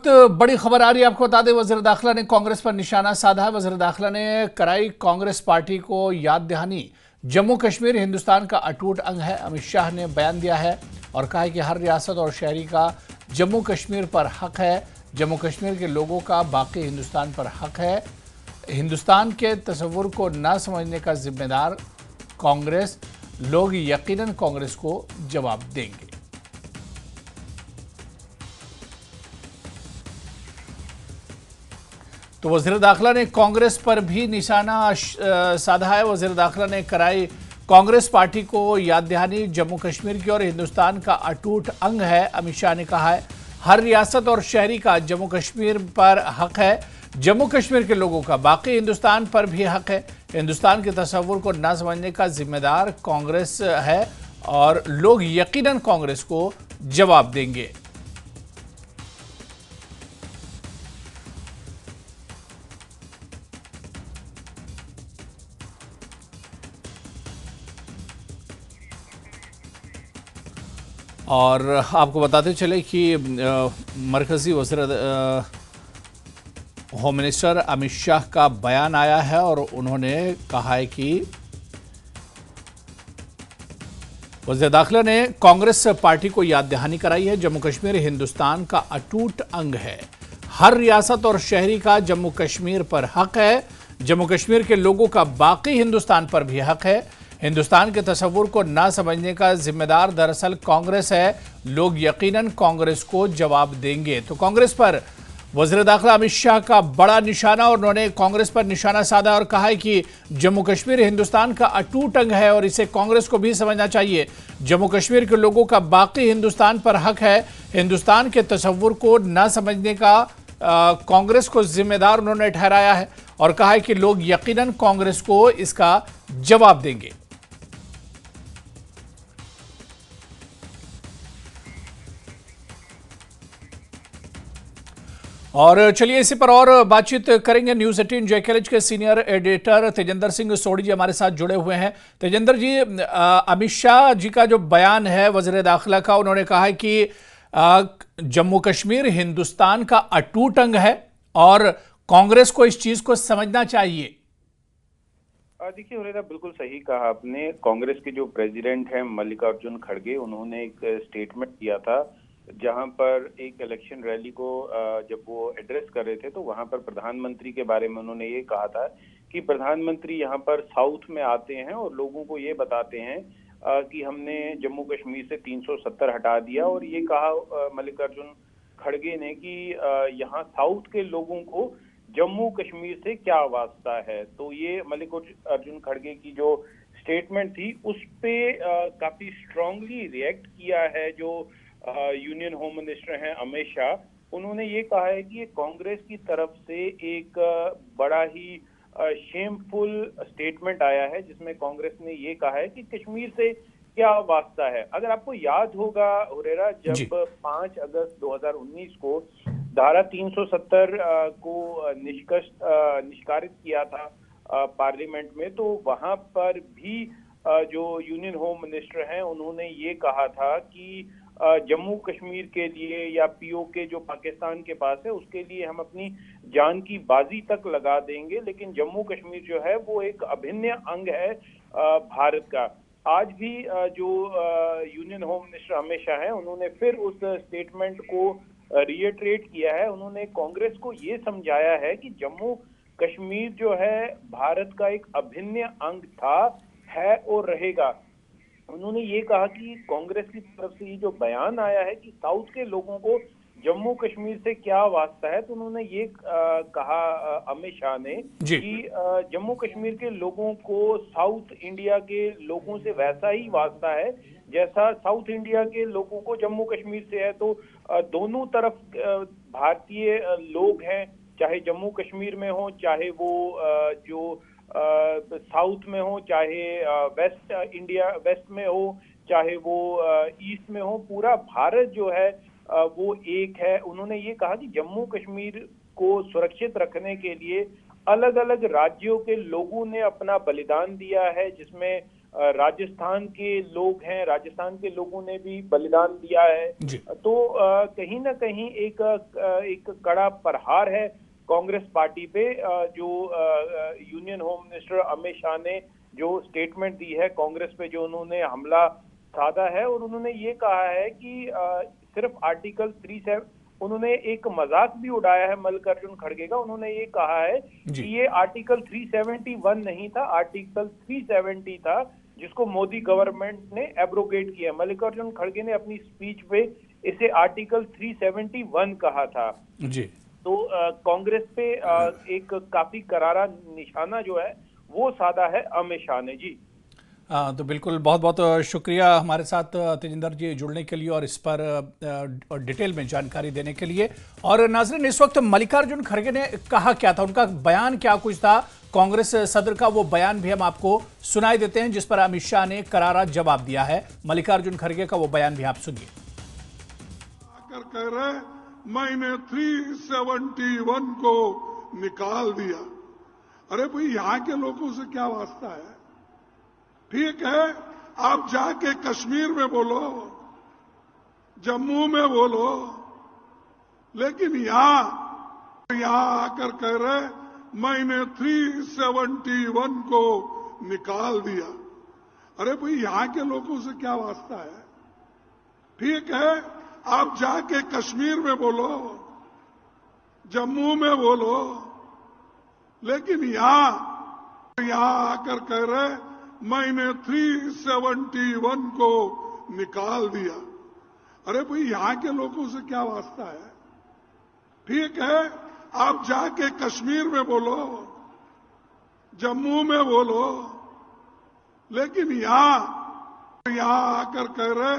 वक्त बड़ी खबर आ रही है, आपको बता दें वज़ीर दाखिला ने कांग्रेस पर निशाना साधा है। वज़ीर दाखिला ने कराई कांग्रेस पार्टी को याद दहानी। जम्मू कश्मीर हिंदुस्तान का अटूट अंग है। अमित शाह ने बयान दिया है और कहा है कि हर रियासत और शहरी का जम्मू कश्मीर पर हक है। जम्मू कश्मीर के लोगों का बाकी हिंदुस्तान पर हक है। हिंदुस्तान के तस्वुर को न समझने का जिम्मेदार कांग्रेस, लोग यकीनन कांग्रेस को जवाब देंगे। तो वज़ीर दाखिला ने कांग्रेस पर भी निशाना साधा है। वज़ीर दाखिला ने कराई कांग्रेस पार्टी को याद दहानी। जम्मू कश्मीर की और हिंदुस्तान का अटूट अंग है। अमित शाह ने कहा है हर रियासत और शहरी का जम्मू कश्मीर पर हक है। जम्मू कश्मीर के लोगों का बाकी हिंदुस्तान पर भी हक है। हिंदुस्तान के तस्वुर को न समझने का जिम्मेदार कांग्रेस है और लोग यकीनन कांग्रेस को जवाब देंगे। और आपको बताते चले कि मरकजी वज़ीर होम मिनिस्टर अमित शाह का बयान आया है और उन्होंने कहा है कि वज़ीर दाखिला ने कांग्रेस पार्टी को याद दहानी कराई है। जम्मू कश्मीर हिंदुस्तान का अटूट अंग है। हर रियासत और शहरी का जम्मू कश्मीर पर हक है। जम्मू कश्मीर के लोगों का बाकी हिंदुस्तान पर भी हक है। हिंदुस्तान के तस्वुर को ना समझने का जिम्मेदार दरअसल कांग्रेस है। लोग यकीनन कांग्रेस को जवाब देंगे। तो कांग्रेस पर वज़ीर दाखिला अमित शाह का बड़ा निशाना और उन्होंने कांग्रेस पर निशाना साधा और कहा है कि जम्मू कश्मीर हिंदुस्तान का अटूट अंग है और इसे कांग्रेस को भी समझना चाहिए। जम्मू कश्मीर के लोगों का बाकी हिंदुस्तान पर हक है। हिंदुस्तान के तस्वुर को न समझने का कांग्रेस को जिम्मेदार उन्होंने ठहराया है और कहा है कि लोग यकीनन कांग्रेस को इसका जवाब देंगे। और चलिए इसी पर और बातचीत करेंगे। न्यूज 18 जेकेएलएच के सीनियर एडिटर तेजेंद्र सिंह सोढ़ी जी हमारे साथ जुड़े हुए हैं। तेजेंद्र जी, अमित शाह जी का जो बयान है वज़ीर दाखिला का, उन्होंने कहा है कि जम्मू कश्मीर हिंदुस्तान का अटूट अंग है और कांग्रेस को इस चीज को समझना चाहिए। देखिए हुरेरा, बिल्कुल सही कहा आपने। कांग्रेस के जो प्रेसिडेंट हैं मल्लिकार्जुन खड़गे, उन्होंने एक स्टेटमेंट दिया था जहां पर एक इलेक्शन रैली को जब वो एड्रेस कर रहे थे तो वहां पर प्रधानमंत्री के बारे में उन्होंने ये कहा था कि प्रधानमंत्री यहां पर साउथ में आते हैं और लोगों को ये बताते हैं कि हमने जम्मू कश्मीर से 370 हटा दिया। और ये कहा मल्लिकार्जुन खड़गे ने कि यहाँ साउथ के लोगों को जम्मू कश्मीर से क्या वास्ता है। तो ये मल्लिकार्जुन खड़गे की जो स्टेटमेंट थी उस पे काफी स्ट्रांगली रिएक्ट किया है जो यूनियन होम मिनिस्टर हैं अमित शाह। उन्होंने ये कहा है कि ये कांग्रेस की तरफ से एक बड़ा ही शेमफुल स्टेटमेंट आया है जिसमें कांग्रेस ने ये कहा है कि कश्मीर से क्या वास्ता है। अगर आपको याद होगा हुरेरा, जब 5 अगस्त 2019 को धारा 370 को निष्कासित किया था पार्लियामेंट में, तो वहां पर भी जो यूनियन होम मिनिस्टर हैं उन्होंने ये कहा था कि जम्मू कश्मीर के लिए या पीओके जो पाकिस्तान के पास है उसके लिए हम अपनी जान की बाजी तक लगा देंगे, लेकिन जम्मू कश्मीर जो है वो एक अभिन्न अंग है भारत का। आज भी जो union home minister Amit Shah है उन्होंने फिर उस स्टेटमेंट को रिएटरेट किया है। उन्होंने कांग्रेस को ये समझाया है कि जम्मू कश्मीर जो है भारत का एक अभिन्न अंग था, है और रहेगा। उन्होंने ये कहा कि कांग्रेस की तरफ से ये जो बयान आया है कि साउथ के लोगों को जम्मू कश्मीर से क्या वास्ता है, तो उन्होंने ये कहा अमित शाह ने कि जम्मू कश्मीर के लोगों को साउथ इंडिया के लोगों से वैसा ही वास्ता है जैसा साउथ इंडिया के लोगों को जम्मू कश्मीर से है। तो दोनों तरफ भारतीय लोग हैं, चाहे जम्मू कश्मीर में हो, चाहे वो जो साउथ में हो, चाहे वेस्ट में हो, चाहे वो ईस्ट में हो, पूरा भारत जो है वो एक है। उन्होंने ये कहा कि जम्मू कश्मीर को सुरक्षित रखने के लिए अलग अलग राज्यों के लोगों ने अपना बलिदान दिया है, जिसमें राजस्थान के लोग हैं, राजस्थान के लोगों ने भी बलिदान दिया है। तो कहीं ना कहीं एक कड़ा प्रहार है कांग्रेस पार्टी पे। जो union home minister Amit Shah ने जो स्टेटमेंट दी है कांग्रेस पे, जो उन्होंने हमला साधा है, और उन्होंने ये कहा है कि सिर्फ आर्टिकल 37, उन्होंने एक मजाक भी उड़ाया है मल्लिकार्जुन खड़गे का। उन्होंने ये कहा है कि ये आर्टिकल 371 नहीं था, आर्टिकल 370 था, जिसको मोदी गवर्नमेंट ने एब्रोगेट किया। मल्लिकार्जुन खड़गे ने अपनी स्पीच पे इसे आर्टिकल 371 कहा था जी। तो कांग्रेस पे एक काफी करारा निशाना जो है वो साधा है अमित शाह ने। जी तो बिल्कुल, बहुत बहुत शुक्रिया हमारे साथ तेजिंदर जी जुड़ने के लिए और इस पर डिटेल में जानकारी देने के लिए। और नाज़रीन, इस वक्त मल्लिकार्जुन खड़गे ने कहा क्या था, उनका बयान क्या कुछ था, कांग्रेस सदर का वो बयान भी हम आपको सुनाई देते हैं, जिस पर अमित शाह ने करारा जवाब दिया है। मल्लिकार्जुन खड़गे का वो बयान भी आप सुनिए। कह रहे मैंने 371 को निकाल दिया। अरे भाई, यहाँ के लोगों से क्या वास्ता है? ठीक है, आप जाके कश्मीर में बोलो, जम्मू में बोलो, लेकिन यहां आकर कह रहे मैंने 371 को निकाल दिया। अरे भाई, यहाँ के लोगों से क्या वास्ता है? ठीक है, आप जाके कश्मीर में बोलो, जम्मू में बोलो, लेकिन यहां आकर कह रहे मैंने 371 को निकाल दिया। अरे भाई, यहाँ के लोगों से क्या वास्ता है? ठीक है, आप जाके कश्मीर में बोलो, जम्मू में बोलो, लेकिन यहां आकर कह रहे